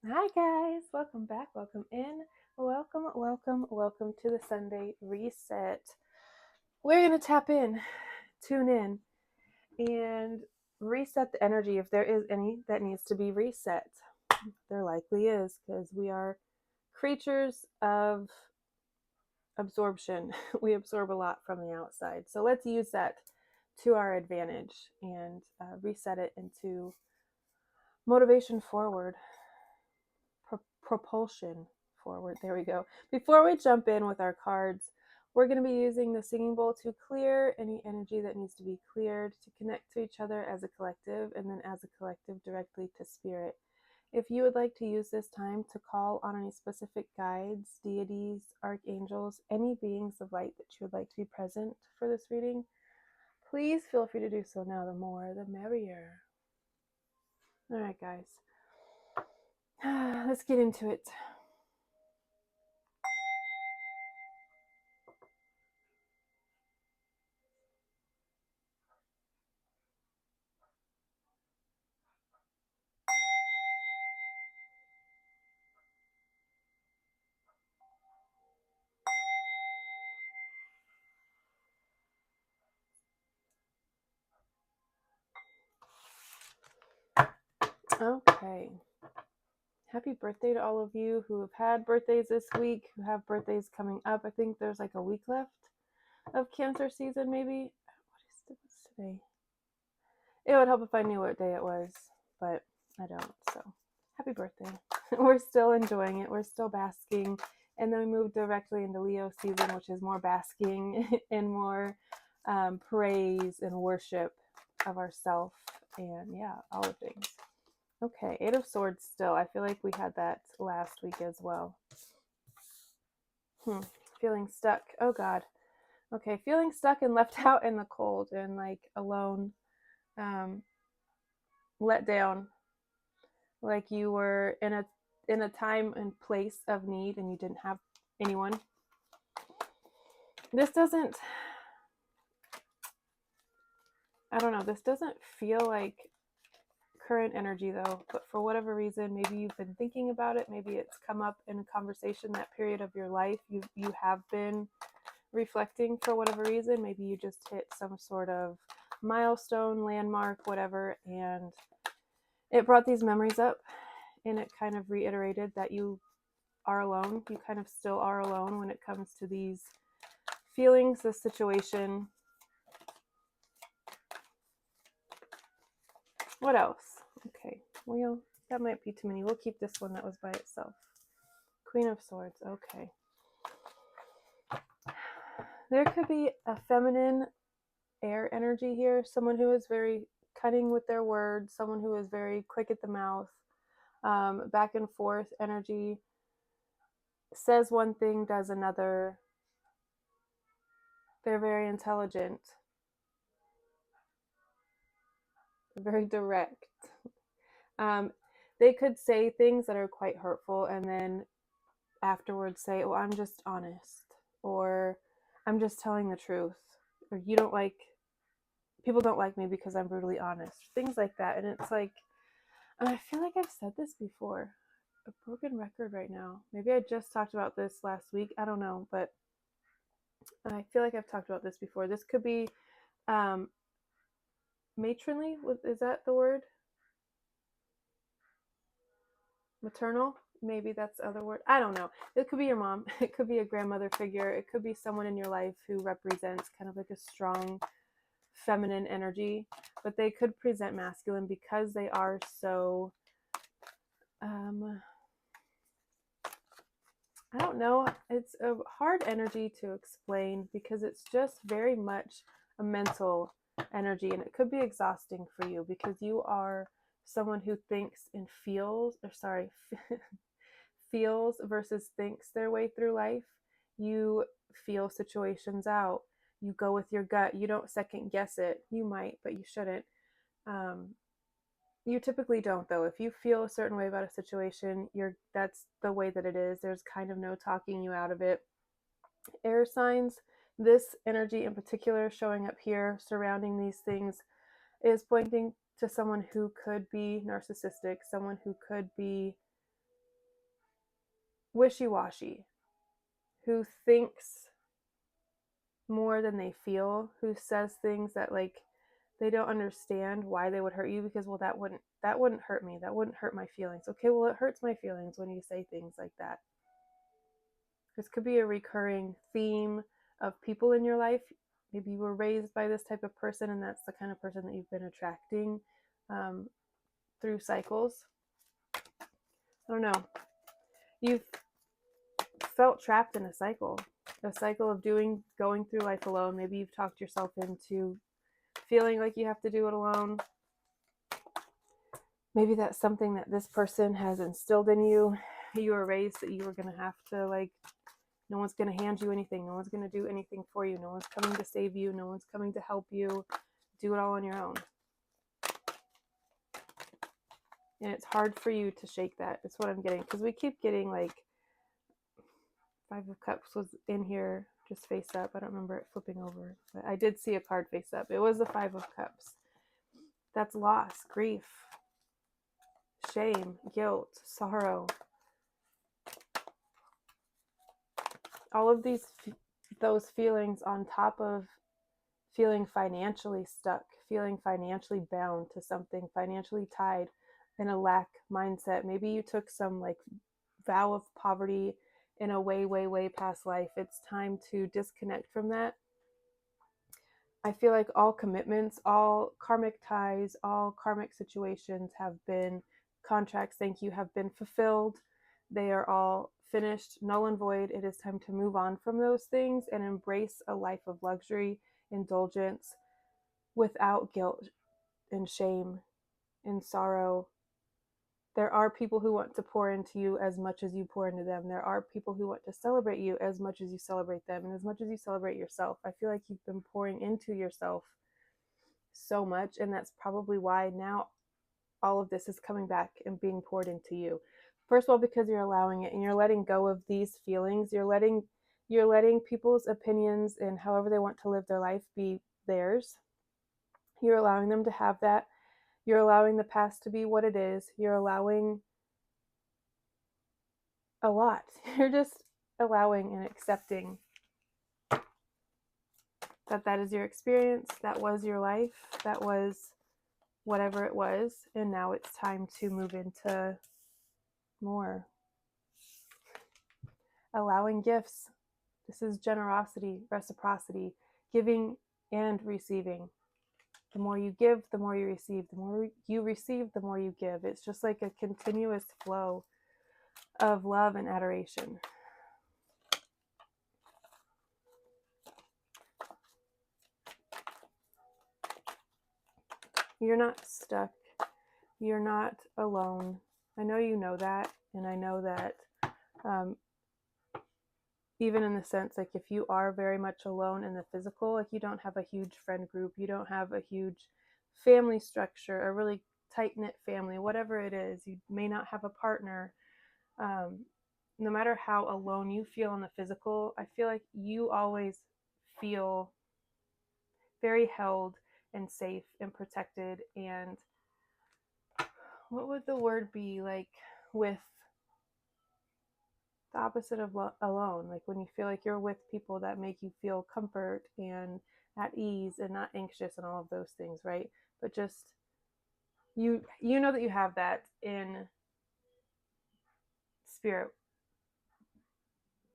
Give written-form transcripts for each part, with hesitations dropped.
Hi guys, welcome back, welcome in, welcome to the Sunday reset. We're going to tap in, tune in, and reset the energy if there is any that needs to be reset. There likely is, because we are creatures of absorption. We absorb a lot from the outside. So let's use that to our advantage and reset it into motivation forward. Propulsion forward. There we go. Before we jump in with our cards, we're going to be using the singing bowl to clear any energy that needs to be cleared, to connect to each other as a collective, and then as a collective directly to spirit. If you would like to use this time to call on any specific guides, deities, archangels, any beings of light that you would like to be present for this reading, please feel free to do so now. The more, the merrier. All right, guys. Let's get into it. Okay. Happy birthday to all of you who have had birthdays this week, who have birthdays coming up. I think there's like a week left of Cancer season, maybe. What's today? It would help if I knew what day it was, but I don't. So happy birthday. We're still enjoying it. We're still basking. And then we move directly into Leo season, which is more basking and more praise and worship of ourself. And yeah, all the things. Okay, Eight of Swords still. I feel like we had that last week as well. Feeling stuck. Oh God. Okay, feeling stuck and left out in the cold and like alone, let down, like you were in a time and place of need and you didn't have anyone. This doesn't, I don't know, this doesn't feel like current energy though, but for whatever reason, maybe you've been thinking about it, maybe it's come up in a conversation that period of your life, you have been reflecting for whatever reason. Maybe you just hit some sort of milestone, landmark, whatever, and it brought these memories up, and it kind of reiterated that you are alone. You kind of still are alone when it comes to these feelings, this situation. What else? Okay, well, that might be too many. We'll keep this one that was by itself. Queen of Swords. Okay. There could be a feminine air energy here, someone who is very cutting with their words, someone who is very quick at the mouth, back and forth energy, says one thing, does another. They're very intelligent, very direct. They could say things that are quite hurtful and then afterwards say, well, I'm just honest, or I'm just telling the truth, or people don't like me because I'm brutally honest, things like that. And it's like, I feel like I've said this before, a broken record right now. Maybe I just talked about this last week. I don't know, but I feel like I've talked about this before. This could be matronly. Is that the word? Maternal? Maybe that's the other word. I don't know. It could be your mom. It could be a grandmother figure. It could be someone in your life who represents kind of like a strong feminine energy, but they could present masculine because they are so I don't know. It's a hard energy to explain because it's just very much a mental energy, and it could be exhausting for you because you are someone who thinks and feels, feels versus thinks their way through life. You feel situations out. You go with your gut. You don't second guess it. You might, but you shouldn't. Um, you typically don't, though. If you feel a certain way about a situation, that's the way that it is. There's kind of no talking you out of it. Air signs, this energy in particular showing up here surrounding these things is pointing to someone who could be narcissistic, someone who could be wishy-washy, who thinks more than they feel, who says things that like they don't understand why they would hurt you because, well, that wouldn't hurt me, that wouldn't hurt my feelings. Okay, well, it hurts my feelings when you say things like that. This could be a recurring theme of people in your life. Maybe you were raised by this type of person and that's the kind of person that you've been attracting through cycles. I don't know. You've felt trapped in a cycle of going through life alone. Maybe you've talked yourself into feeling like you have to do it alone. Maybe that's something that this person has instilled in you. You were raised that you were going to have to, like, no one's going to hand you anything. No one's going to do anything for you. No one's coming to save you. No one's coming to help you. Do it all on your own. And it's hard for you to shake that. That's what I'm getting. Because we keep getting, like, Five of Cups was in here just face up. I don't remember it flipping over. But I did see a card face up. It was the Five of Cups. That's loss, grief, shame, guilt, sorrow. All of those feelings on top of feeling financially stuck, feeling financially bound to something, financially tied in a lack mindset. Maybe you took some like vow of poverty in a way, way, way past life. It's time to disconnect from that. I feel like all commitments, all karmic ties, all karmic situations have been, contracts, thank you, have been fulfilled. They are all finished, null and void. It is time to move on from those things and embrace a life of luxury, indulgence, without guilt and shame and sorrow. There are people who want to pour into you as much as you pour into them. There are people who want to celebrate you as much as you celebrate them and as much as you celebrate yourself. I feel like you've been pouring into yourself so much, and that's probably why now all of this is coming back and being poured into you. First of all, because you're allowing it and you're letting go of these feelings. You're letting people's opinions and however they want to live their life be theirs. You're allowing them to have that. You're allowing the past to be what it is. You're allowing a lot. You're just allowing and accepting that is your experience, that was your life, that was whatever it was, and now it's time to move into more. Allowing gifts. This is generosity, reciprocity, giving and receiving. The more you give, the more you receive. The more you receive, the more you give. It's just like a continuous flow of love and adoration. You're not stuck. You're not alone. I know you know that, and I know that even in the sense, like, if you are very much alone in the physical, like, you don't have a huge friend group, you don't have a huge family structure, a really tight-knit family, whatever it is, you may not have a partner. No matter how alone you feel in the physical, I feel like you always feel very held and safe and protected. And what would the word be, like, with the opposite of alone, like when you feel like you're with people that make you feel comfort and at ease and not anxious and all of those things, right? But just you know that you have that in spirit,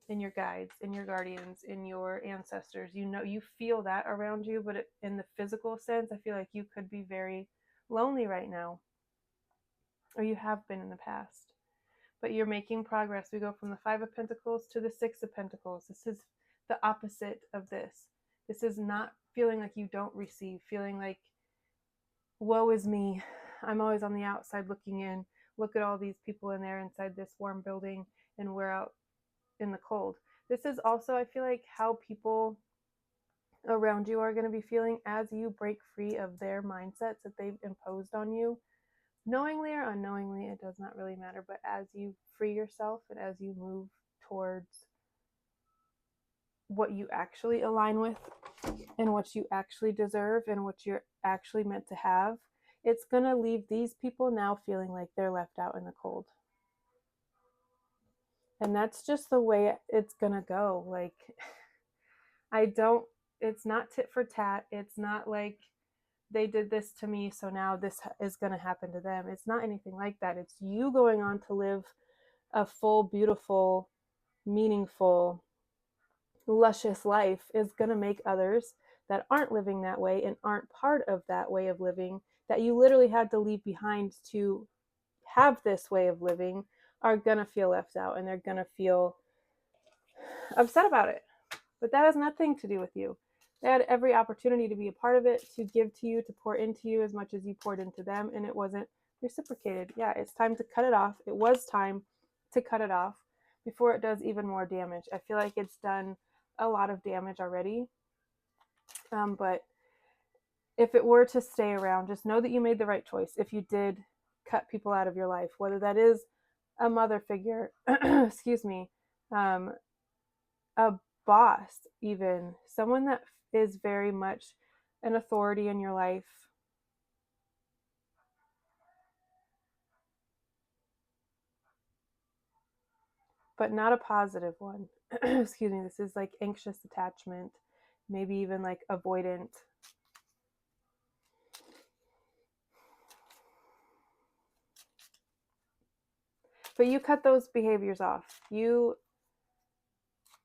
in your guides, in your guardians, in your ancestors. You know, you feel that around you, but in the physical sense, I feel like you could be very lonely right now, or you have been in the past. But you're making progress. We go from the Five of Pentacles to the Six of Pentacles. This is the opposite of this. This is not feeling like you don't receive, feeling like, woe is me. I'm always on the outside looking in. Look at all these people in there inside this warm building, and we're out in the cold. This is also, I feel like, how people around you are going to be feeling as you break free of their mindsets that they've imposed on you. Knowingly or unknowingly, it does not really matter, but as you free yourself and as you move towards what you actually align with and what you actually deserve and what you're actually meant to have, it's going to leave these people now feeling like they're left out in the cold. And that's just the way it's gonna go. Like, it's not tit for tat. It's not like they did this to me, so now this is gonna happen to them. It's not anything like that. It's you going on to live a full, beautiful, meaningful, luscious life is gonna make others that aren't living that way and aren't part of that way of living, that you literally had to leave behind to have this way of living, are gonna feel left out and they're gonna feel upset about it. But that has nothing to do with you. They had every opportunity to be a part of it, to give to you, to pour into you as much as you poured into them, and it wasn't reciprocated. Yeah, it's time to cut it off. It was time to cut it off before it does even more damage. I feel like it's done a lot of damage already. But if it were to stay around, just know that you made the right choice. If you did cut people out of your life, whether that is a mother figure, excuse me, a boss, even someone that is very much an authority in your life. But not a positive one. Excuse me, this is like anxious attachment, maybe even like avoidant. But you cut those behaviors off. You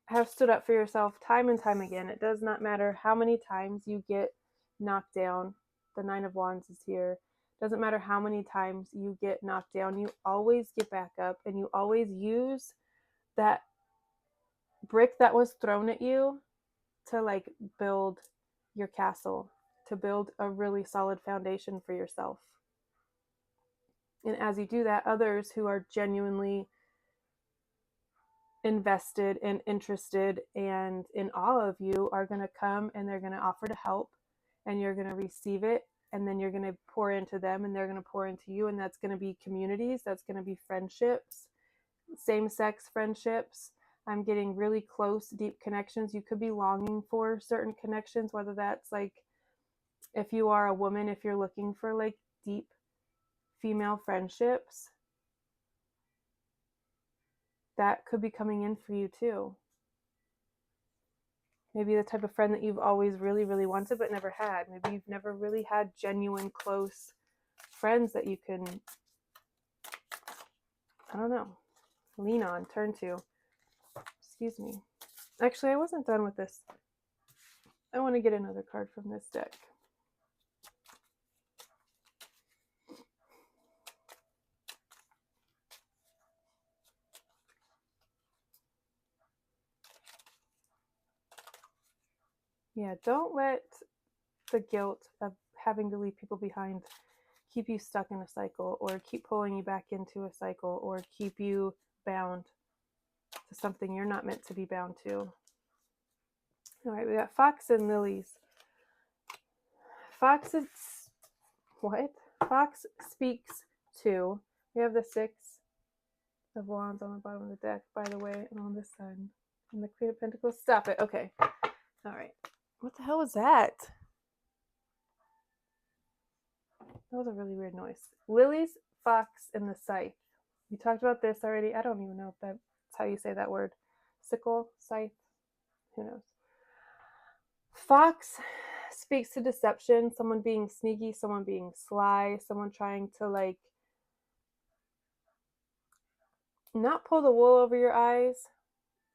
have stood up for yourself time and time again. It does not matter how many times you get knocked down. The Nine of Wands is here. Doesn't matter how many times you get knocked down. You always get back up and you always use that brick that was thrown at you to like build your castle, to build a really solid foundation for yourself. And as you do that, others who are genuinely invested and interested and in awe of you are going to come and they're going to offer to help, and you're going to receive it, and then you're going to pour into them and they're going to pour into you, and that's going to be communities, that's going to be friendships, same-sex friendships. I'm getting really close, deep connections. You could be longing for certain connections, whether that's like, if you are a woman, if you're looking for like deep female friendships, that could be coming in for you too. Maybe the type of friend that you've always really, really wanted but never had. Maybe you've never really had genuine, close friends that you can, I don't know, lean on, turn to. Excuse me. Actually, I wasn't done with this. I want to get another card from this deck. Yeah, don't let the guilt of having to leave people behind keep you stuck in a cycle, or keep pulling you back into a cycle, or keep you bound to something you're not meant to be bound to. All right, we got Fox and Lilies. Fox speaks to. We have the Six of Wands on the bottom of the deck, by the way, and on this side. And the Queen of Pentacles. Stop it. Okay. All right. What the hell was that? That was a really weird noise. Lilies, Fox, and the Scythe. We talked about this already. I don't even know if that's how you say that word. Sickle, scythe, who knows? Fox speaks to deception, someone being sneaky, someone being sly, someone trying to like not pull the wool over your eyes,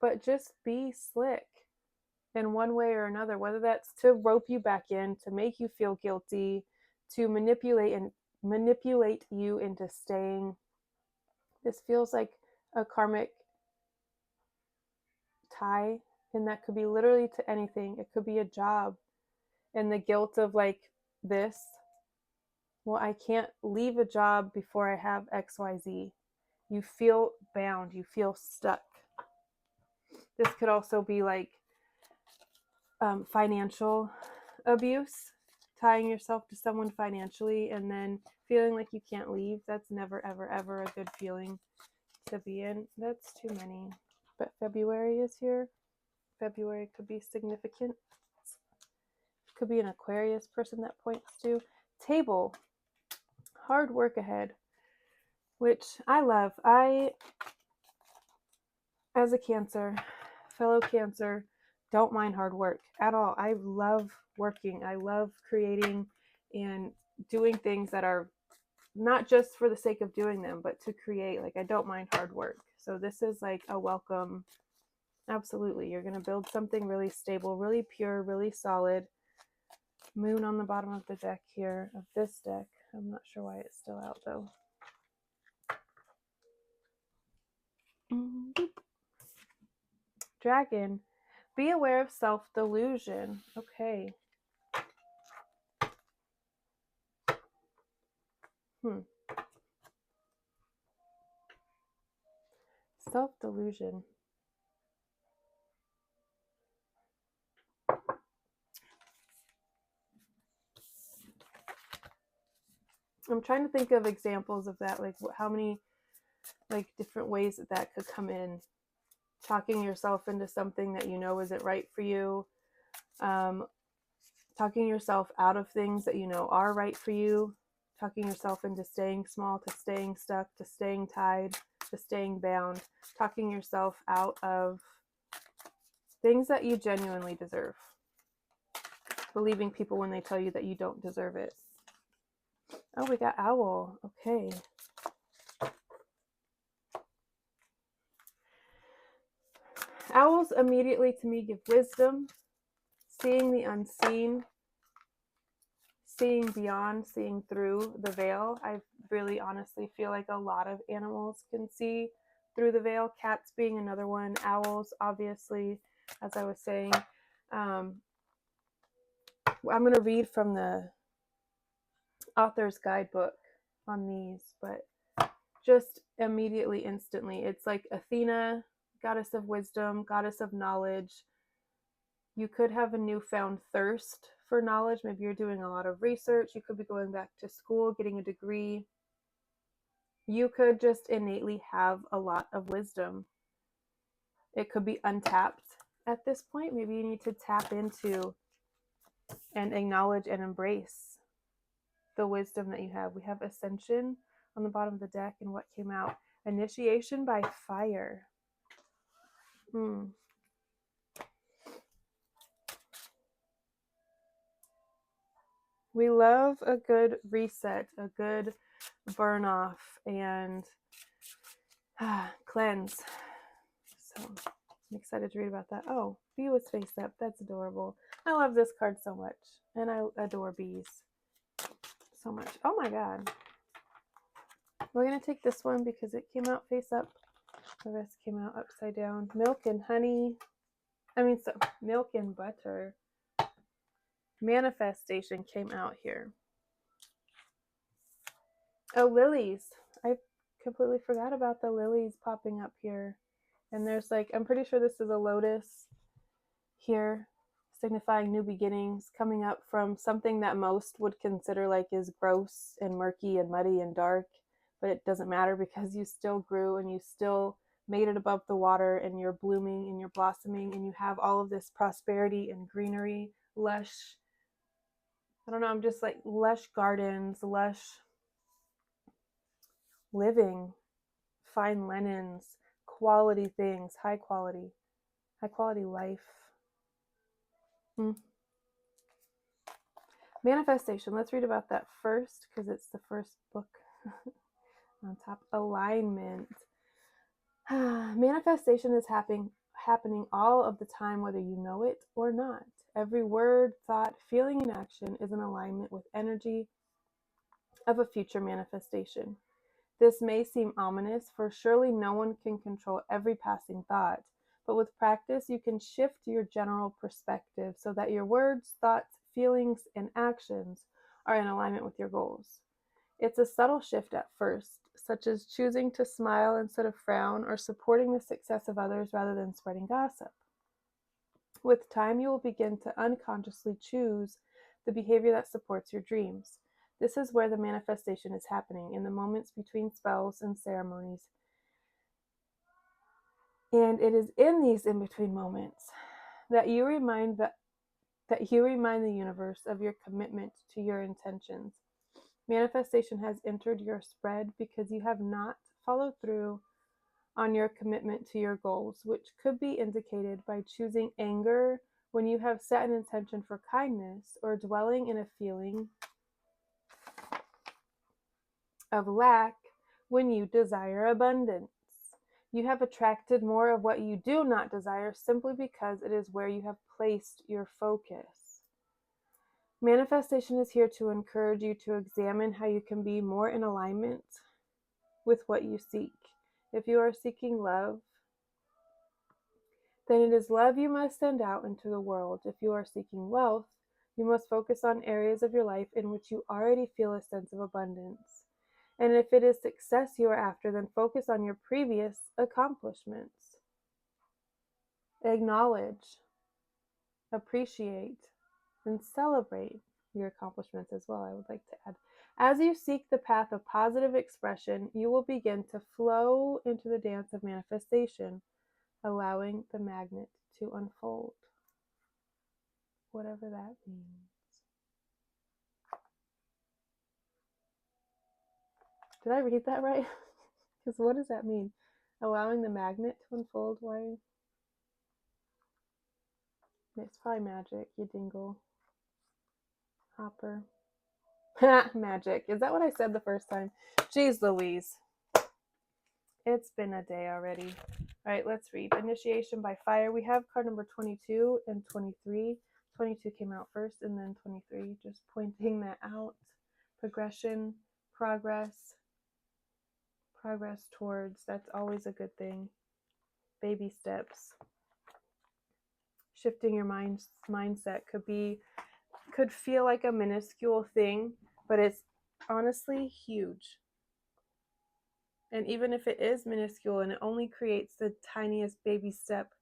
but just be slick in one way or another, whether that's to rope you back in, to make you feel guilty, to manipulate you into staying. This feels like a karmic tie, and that could be literally to anything. It could be a job, and the guilt of like this, well, I can't leave a job before I have XYZ. You feel bound, you feel stuck. This could also be like financial abuse, tying yourself to someone financially and then feeling like you can't leave. That's never, ever, ever a good feeling to be in. That's too many. But February is here. February could be significant. Could be an Aquarius person that points to. Table. Hard work ahead, which I love. As a Cancer, fellow Cancer, don't mind hard work at all. I love working. I love creating and doing things that are not just for the sake of doing them, but to create. Like, I don't mind hard work. So this is like a welcome. Absolutely. You're going to build something really stable, really pure, really solid. Moon on the bottom of the deck here, of this deck. I'm not sure why it's still out though. Dragon, be aware of self-delusion. Okay. Self-delusion. I'm trying to think of examples of that, like how many like different ways that that could come in. Talking yourself into something that you know isn't right for you. Talking yourself out of things that you know are right for you. Talking yourself into staying small, to staying stuck, to staying tied, to staying bound. Talking yourself out of things that you genuinely deserve. Believing people when they tell you that you don't deserve it. Oh, we got Owl. Okay. Owls immediately to me give wisdom, seeing the unseen, seeing beyond, seeing through the veil. I really honestly feel like a lot of animals can see through the veil. Cats being another one. Owls, obviously, as I was saying. I'm going to read from the author's guidebook on these, but just immediately, instantly, it's like Athena, goddess of wisdom, goddess of knowledge. You could have a newfound thirst for knowledge. Maybe you're doing a lot of research. You could be going back to school, getting a degree. You could just innately have a lot of wisdom. It could be untapped at this point. Maybe you need to tap into and acknowledge and embrace the wisdom that you have. We have Ascension on the bottom of the deck, and what came out? Initiation by fire. We love a good reset, a good burn off, and cleanse. So I'm excited to read about that. Oh, bee was face up. That's adorable. I love this card so much, and I adore bees so much. Oh my god. We're going to take this one because it came out face up. The rest came out upside down. Milk and honey. Milk and butter. Manifestation came out here. Oh, lilies. I completely forgot about the lilies popping up here. And there's like, I'm pretty sure this is a lotus here, signifying new beginnings, coming up from something that most would consider like is gross and murky and muddy and dark. But it doesn't matter because you still grew and you still made it above the water, and you're blooming and you're blossoming, and you have all of this prosperity and greenery, lush, I don't know, I'm just like lush gardens, lush living, fine linens, quality things, high quality life. Manifestation. Let's read about that first because it's the first book on top. Alignment. Manifestation is happening all of the time, whether you know it or not. Every word, thought, feeling, and action is in alignment with energy of a future manifestation. This may seem ominous, for surely no one can control every passing thought, but with practice you can shift your general perspective so that your words, thoughts, feelings, and actions are in alignment with your goals. It's a subtle shift at first, such as choosing to smile instead of frown, or supporting the success of others rather than spreading gossip. With time, you will begin to unconsciously choose the behavior that supports your dreams. This is where the manifestation is happening, in the moments between spells and ceremonies. And it is in these in-between moments that you remind the universe of your commitment to your intentions. Manifestation has entered your spread because you have not followed through on your commitment to your goals, which could be indicated by choosing anger when you have set an intention for kindness, or dwelling in a feeling of lack when you desire abundance. You have attracted more of what you do not desire simply because it is where you have placed your focus. Manifestation is here to encourage you to examine how you can be more in alignment with what you seek. If you are seeking love, then it is love you must send out into the world. If you are seeking wealth, you must focus on areas of your life in which you already feel a sense of abundance. And if it is success you are after, then focus on your previous accomplishments. Acknowledge, appreciate, and celebrate your accomplishments as well, I would like to add. As you seek the path of positive expression, you will begin to flow into the dance of manifestation, allowing the magnet to unfold. Whatever that means. Did I read that right? Because what does that mean? Allowing the magnet to unfold? Why? It's probably magic, you dingle. Hopper. Magic. Is that what I said the first time? Jeez Louise. It's been a day already. All right, let's read. Initiation by Fire. We have card number 22 and 23. 22 came out first, and then 23. Just pointing that out. Progression, progress towards. That's always a good thing. Baby steps. Shifting your mindset could feel like a minuscule thing, but it's honestly huge. And even if it is minuscule and it only creates the tiniest baby step,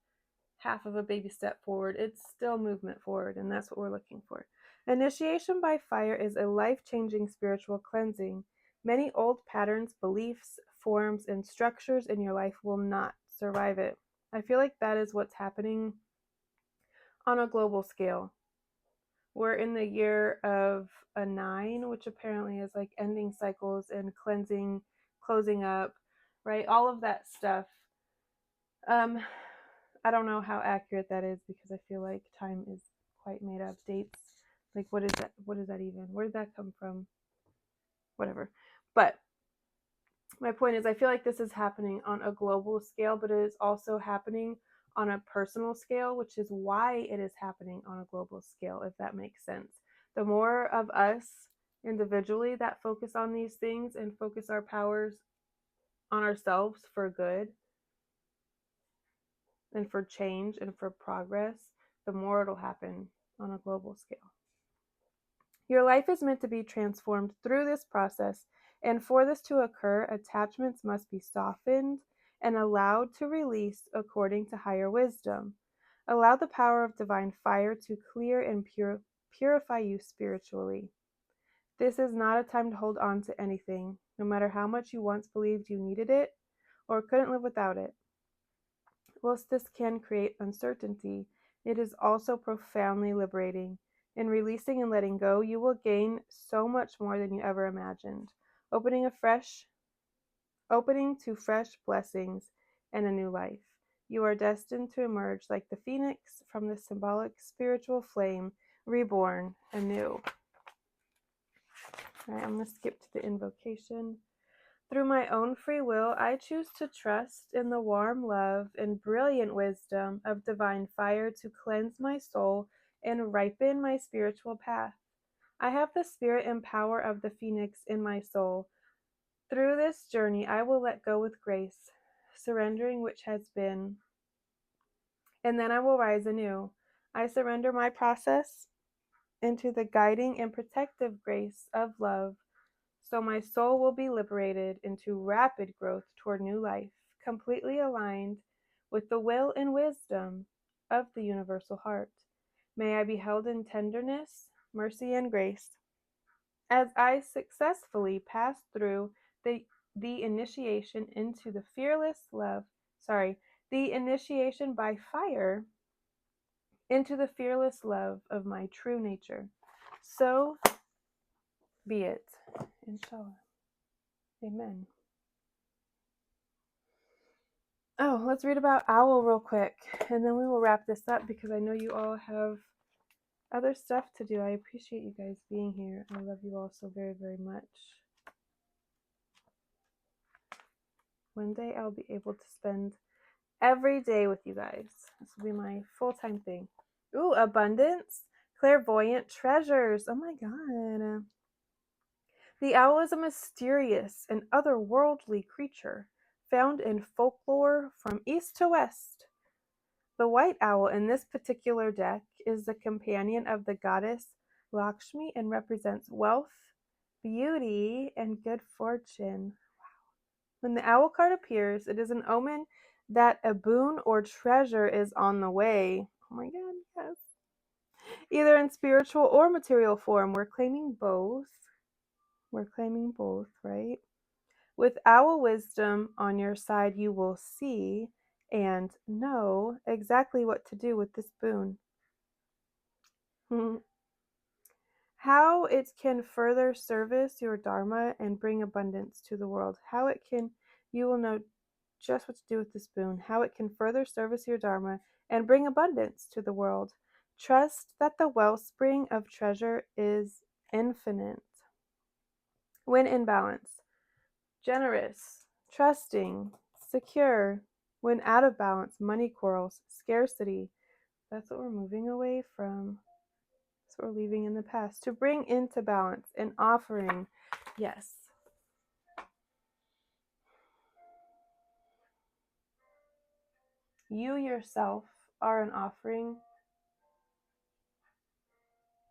half of a baby step forward, it's still movement forward, and that's what we're looking for. Initiation by Fire is a life-changing spiritual cleansing. Many old patterns, beliefs, forms, and structures in your life will not survive it. I feel like that is what's happening on a global scale. We're in the year of a 9, which apparently is like ending cycles and cleansing, closing up, right? All of that stuff. I don't know how accurate that is, because I feel like time is quite made up. Dates, like what is that? What is that even? Where did that come from? Whatever. But my point is, I feel like this is happening on a global scale, but it is also happening on a personal scale, which is why it is happening on a global scale, if that makes sense. The more of us individually that focus on these things and focus our powers on ourselves for good and for change and for progress, the more it'll happen on a global scale. Your life is meant to be transformed through this process, and for this to occur, attachments must be softened and allowed to release according to higher wisdom. Allow the power of divine fire to clear and purify you spiritually. This is not a time to hold on to anything, no matter how much you once believed you needed it or couldn't live without it. Whilst this can create uncertainty, it is also profoundly liberating. In releasing and letting go, you will gain so much more than you ever imagined, opening to fresh blessings and a new life. You are destined to emerge like the phoenix from the symbolic spiritual flame, reborn anew. All right, I'm going to skip to the invocation. Through my own free will, I choose to trust in the warm love and brilliant wisdom of divine fire to cleanse my soul and ripen my spiritual path. I have the spirit and power of the phoenix in my soul. Through this journey, I will let go with grace, surrendering which has been, and then I will rise anew. I surrender my process into the guiding and protective grace of love, so my soul will be liberated into rapid growth toward new life, completely aligned with the will and wisdom of the universal heart. May I be held in tenderness, mercy, and grace as I successfully pass through the initiation into the the initiation by fire into the fearless love of my true nature. So be it. Inshallah. Amen. Oh, let's read about Owl real quick, and then we will wrap this up because I know you all have other stuff to do. I appreciate you guys being here. I love you all so very, very much. One day I'll be able to spend every day with you guys. This will be my full-time thing. Ooh, abundance, clairvoyant treasures. Oh my god. The owl is a mysterious and otherworldly creature found in folklore from east to west. The white owl in this particular deck is the companion of the goddess Lakshmi and represents wealth, beauty, and good fortune. When the owl card appears, it is an omen that a boon or treasure is on the way. Oh my god, yes. Either in spiritual or material form. We're claiming both. We're claiming both, right? With owl wisdom on your side, you will see and know exactly what to do with this boon. How it can further service your dharma and bring abundance to the world. You will know just what to do with this boon. How it can further service your dharma and bring abundance to the world. Trust that the wellspring of treasure is infinite. When in balance, generous, trusting, secure. When out of balance, money quarrels, scarcity. That's what we're moving away from. That's what we're leaving in the past. To bring into balance, an offering. Yes. You yourself are an offering.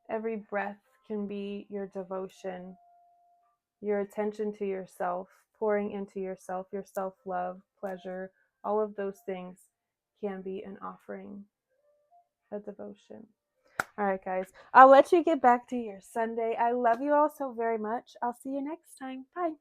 Every breath can be your devotion, your attention to yourself, pouring into yourself, your self-love, pleasure, all of those things can be an offering, a devotion. All right, guys. I'll let you get back to your Sunday. I love you all so very much. I'll see you next time. Bye.